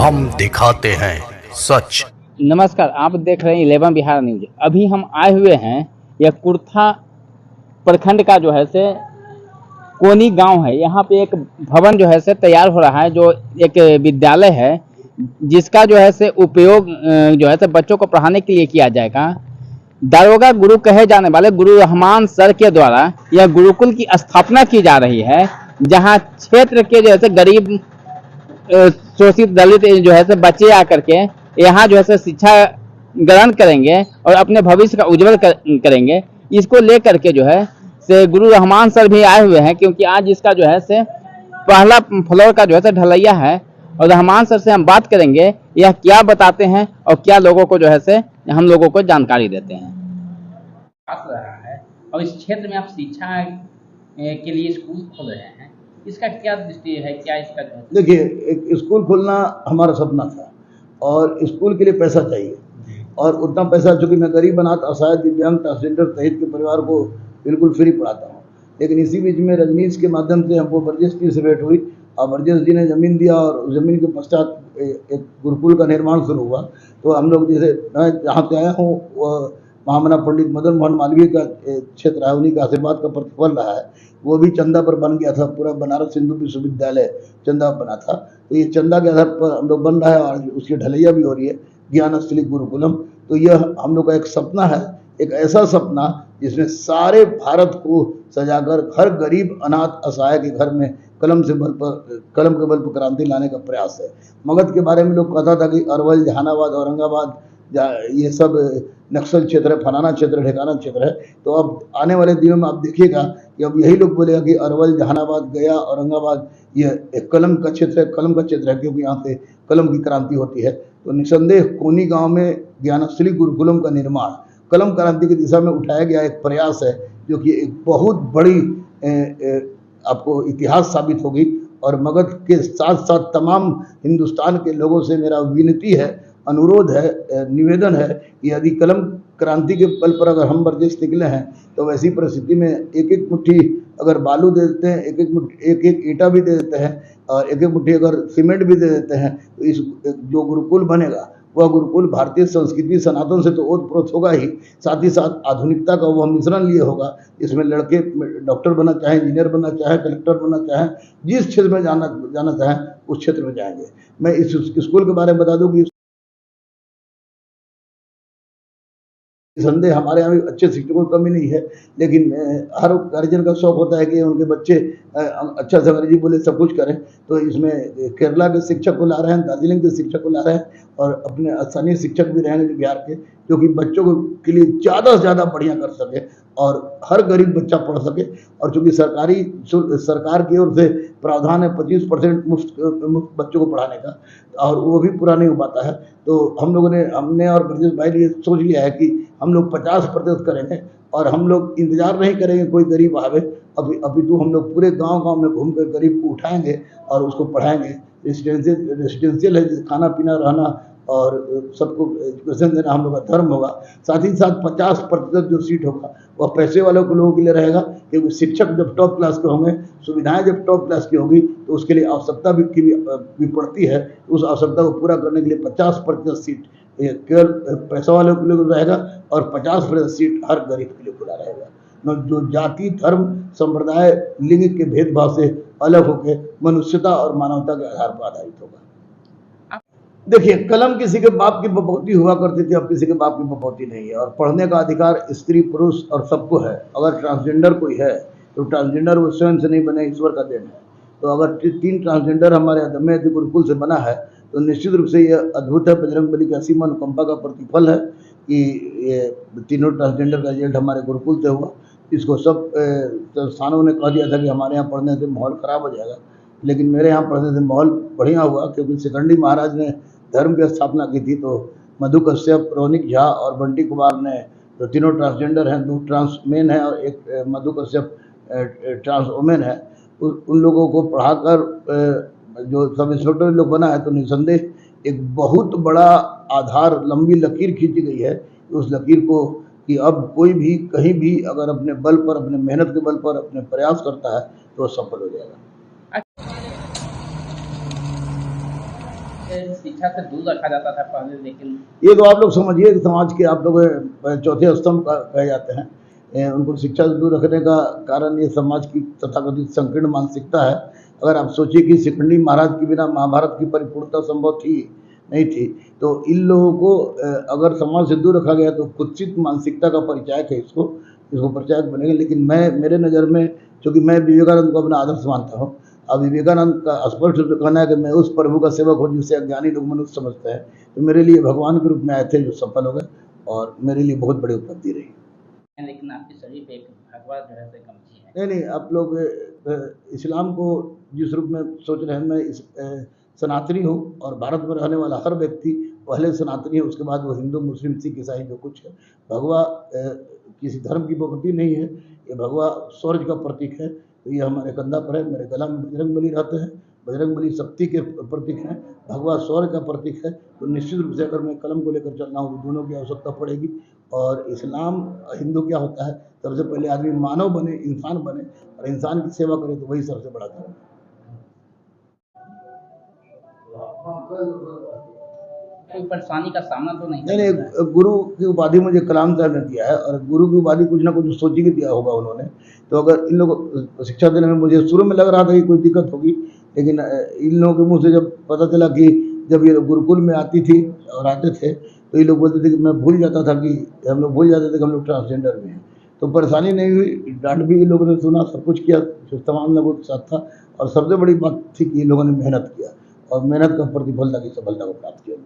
हम दिखाते हैं सच। नमस्कार, आप देख रहे हैं 11 बिहार न्यूज। अभी हम आए हुए हैं, यह कुर्था प्रखंड का जो है से कोनी गांव है। यहाँ पे एक भवन जो है से तैयार हो रहा है, जो एक विद्यालय है, जिसका जो है से उपयोग जो है से बच्चों को पढ़ाने के लिए किया जाएगा। दारोगा गुरु कहे जाने वाले गुरु रहमान सर के द्वारा यह गुरुकुल की स्थापना की जा रही है, जहाँ क्षेत्र के जो है से गरीब शोषित दलित जो है से बच्चे आकर के यहाँ जो है से शिक्षा ग्रहण करेंगे और अपने भविष्य का उज्जवल करेंगे। इसको लेकर के जो है से गुरु रहमान सर भी आए हुए हैं, क्योंकि आज इसका जो है से पहला फ्लोर का जो है से ढलैया है। और रहमान सर से हम बात करेंगे, यह क्या बताते हैं और क्या लोगों को जो है से हम लोगों को जानकारी देते हैं। रहा है और इस क्षेत्र में आप शिक्षा के लिए स्कूल खोल रहे हैं, इसका क्या दृष्टि है, क्या इसका? देखिए, एक स्कूल खोलना हमारा सपना था और स्कूल के लिए पैसा चाहिए, और उतना पैसा चूँकि मैं गरीब अनाथ असहाय दिव्यांग ट्रांसजेंडर सहित के परिवार को बिल्कुल फ्री पढ़ाता हूँ। लेकिन इसी बीच में रजनीश के माध्यम से हमको बर्जेश जी से भेंट हुई और बर्जेश जी ने ज़मीन दिया और ज़मीन के पश्चात एक गुरुकुल का निर्माण शुरू हुआ। तो हम लोग जैसे मैं जहाँ से आया हूँ वह महामना पंडित मदन मोहन मालवीय का क्षेत्र है, उन्हीं का आशीर्वाद का प्रतिफल रहा है। वो भी चंदा पर बन गया था, पूरा बनारस हिंदू विश्वविद्यालय चंदा बना था। तो ये चंदा के आधार पर हम लोग बन रहा है और उसकी ढलैया भी हो रही है, ज्ञानस्थली गुरुकुलम। तो यह हम लोग का एक सपना है, एक ऐसा सपना जिसमें सारे भारत को सजाकर हर गरीब अनाथ असहाय के घर में कलम के बल पर क्रांति लाने का प्रयास है। मगध के बारे में लोग कहता था कि अरवल, जहानाबाद, औरंगाबाद ये सब नक्सल क्षेत्र है, फलाना क्षेत्र, ठिकाना क्षेत्र है। तो अब आने वाले दिनों में आप देखिएगा कि अब यही लोग बोलेगा कि अरवल, जहानाबाद, गया, औरंगाबाद ये एक कलम का क्षेत्र है, कलम का क्षेत्र है, क्योंकि यहाँ से कलम की क्रांति होती है। तो निसंदेह कोनी गांव में ज्ञानस्थली गुरुकुलम का निर्माण कलम क्रांति की दिशा में उठाया गया एक प्रयास है, जो कि एक बहुत बड़ी आपको इतिहास साबित होगी। और मगध के साथ साथ तमाम हिंदुस्तान के लोगों से मेरा विनती है, अनुरोध है, निवेदन है कि यदि कलम क्रांति के बल पर अगर हम बर्जेश निकले हैं, तो वैसी परिस्थिति में एक एक मुट्ठी अगर बालू दे देते हैं, एक एक ईंटा भी दे देते हैं और एक एक मुट्ठी अगर सीमेंट भी दे देते हैं, तो इस जो गुरुकुल बनेगा वह गुरुकुल भारतीय संस्कृति सनातन से तो ओतप्रोत होगा ही, साथ ही साथ आधुनिकता का वह मिश्रण लिए होगा। इसमें लड़के डॉक्टर बनना चाहें, इंजीनियर बनना चाहें, कलेक्टर बनना चाहें, जिस क्षेत्र में जाना चाहें उस क्षेत्र में जाएंगे। मैं इस स्कूल के बारे में बता दूं कि संदेह हमारे यहाँ भी अच्छे शिक्षकों की कमी नहीं है, लेकिन हर गार्जियन का शौक होता है कि उनके बच्चे अच्छा से अंग्रेजी बोले, सब कुछ करें। तो इसमें केरला के शिक्षक को ला रहे हैं, दार्जिलिंग के शिक्षक को ला रहे हैं और अपने स्थानीय शिक्षक भी रहेंगे बिहार के, जो कि बच्चों के लिए ज़्यादा से ज़्यादा बढ़िया कर सके और हर गरीब बच्चा पढ़ सके। और चूँकि सरकार की ओर से प्रावधान है 25% मुफ्त बच्चों को पढ़ाने का, और वो भी पूरा नहीं हो पाता है। तो हमने और ब्रजेश भाई ने ये सोच लिया है कि हम लोग 50% करेंगे और हम लोग इंतजार नहीं करेंगे कोई गरीब आवे, अपितु हम लोग पूरे गांव में घूमकर गरीब को उठाएंगे और उसको पढ़ाएंगे। रेसिडेंशियल है, खाना पीना रहना और सबको एजुकेशन देना हम लोग का धर्म होगा। साथ ही साथ 50% जो सीट होगा वह पैसे वालों को लोगों के लिए रहेगा, क्योंकि शिक्षक जब टॉप क्लास के होंगे, सुविधाएं जब टॉप क्लास की होगी, तो उसके लिए आवश्यकता भी पड़ती है। उस आवश्यकता को पूरा करने के लिए 50% सीट केवल पैसा वालों के लिए रहेगा और 50% सीट हर गरीब के लिए खुला रहेगा, जो जाति, धर्म, संप्रदाय, लिंग के भेदभाव से अलग होकर मनुष्यता और मानवता के आधार पर आधारित होगा। देखिए, कलम किसी के बाप की बपौती हुआ करती थी, अब किसी के बाप की बपौती नहीं है। और पढ़ने का अधिकार स्त्री पुरुष और सबको है। अगर ट्रांसजेंडर कोई है तो ट्रांसजेंडर वो स्वयं से नहीं बने, ईश्वर का देन है। तो अगर 3 ट्रांसजेंडर हमारे अदम्य गुरुकुल से बना है, तो निश्चित रूप से यह अद्भुत है, बजरंगबली की असीम अनुकंपा का प्रतिफल है कि ये तीनों ट्रांसजेंडर का रिजल्ट हमारे गुरुकुल से हुआ। इसको सब संस्थानों ने कह दिया था कि हमारे यहाँ पढ़ने से माहौल ख़राब हो जाएगा, लेकिन मेरे यहाँ पढ़ने से माहौल बढ़िया हुआ, क्योंकि शिखंडी महाराज ने धर्म की स्थापना की थी। तो मधु कश्यप, रोनिक झा और बंटी कुमार ने, जो तीनों ट्रांसजेंडर हैं, 2 ट्रांस मेन है और एक मधु कश्यप ट्रांस वोमेन है, उन लोगों को पढ़ाकर जो सब इंस्पेक्टर लोग बना है। तो निसंदेह एक बहुत बड़ा आधार, लंबी लकीर खींची गई है। उस लकीर को कि अब कोई भी कहीं भी अगर अपने बल पर, अपने मेहनत के बल पर अपने प्रयास करता है तो सफल हो जाएगा। से शिक्षा से दूर रखा जाता था पहले, लेकिन ये तो आप लोग समझिए कि समाज के आप लोग चौथे स्तंभ कहे जाते हैं। उनको शिक्षा से दूर रखने का कारण ये समाज की तथाकथित संकीर्ण मानसिकता है। अगर आप सोचिए कि शिखंडी महाराज के बिना महाभारत की परिपूर्णता संभव थी नहीं थी, तो इन लोगों को अगर समाज से दूर रखा गया तो कुत्सित मानसिकता का परिचायक है, इसको परिचायक बनेगा। लेकिन मेरे नज़र में, चूँकि मैं विवेकानंद को अपना आदर्श मानता हूँ, अब विवेकानंद का स्पष्ट रूप से कहना है कि मैं उस प्रभु का सेवक हूँ जिसे अज्ञानी लोग मनुष्य समझते हैं, तो मेरे लिए भगवान के रूप में आए थे जो सफल हो गए और मेरे लिए बहुत बड़ी उपलब्धि रही। लेकिन आपके शरीर पे एक भगवा जो है से कमजी है। नहीं, आप लोग इस्लाम को जिस रूप में सोच रहे हैं, मैं सनातनी हूँ और भारत में रहने वाला हर व्यक्ति पहले सनातनी है, उसके बाद वो हिंदू, मुस्लिम, सिख, ईसाई जो कुछ है। भगवा किसी धर्म की प्रतीक नहीं है, ये भगवा स्वर्ग का प्रतीक है। तो ये हमारे कंधा पर है, मेरे गला में बजरंग बली रहते हैं। बजरंग बली शक्ति के प्रतीक हैं, भगवा स्वर्ग का प्रतीक है। तो निश्चित रूप से अगर मैं कलम को लेकर चलना हूँ तो दोनों की आवश्यकता पड़ेगी। और इस्लाम, हिंदू क्या होता है, सबसे पहले आदमी मानव बने, इंसान बने और इंसान की सेवा करे, तो वही सबसे बड़ा धर्म है। कोई परेशानी का सामना तो नहीं? नहीं, गुरु की उपाधि मुझे कलाम साहब ने दिया है और गुरु की उपाधि कुछ ना कुछ सोच के दिया होगा उन्होंने। तो अगर इन लोगों को शिक्षा देने में मुझे शुरू में लग रहा था कि कोई दिक्कत होगी, लेकिन इन लोगों के मुंह से जब पता चला कि जब ये गुरुकुल में आती थी और आते थे, तो ये लोग बोलते थे कि मैं भूल जाता था कि हम लोग भूल जाते थे कि हम लोग ट्रांसजेंडर में हैं। तो परेशानी नहीं हुई, डांट भी इन लोगों ने सुना, सब कुछ किया, तमाम लोगों के साथ था। और सबसे बड़ी बात थी कि इन लोगों ने मेहनत किया और मेहनत का प्रतिफल था कि सफलता को प्राप्त किया।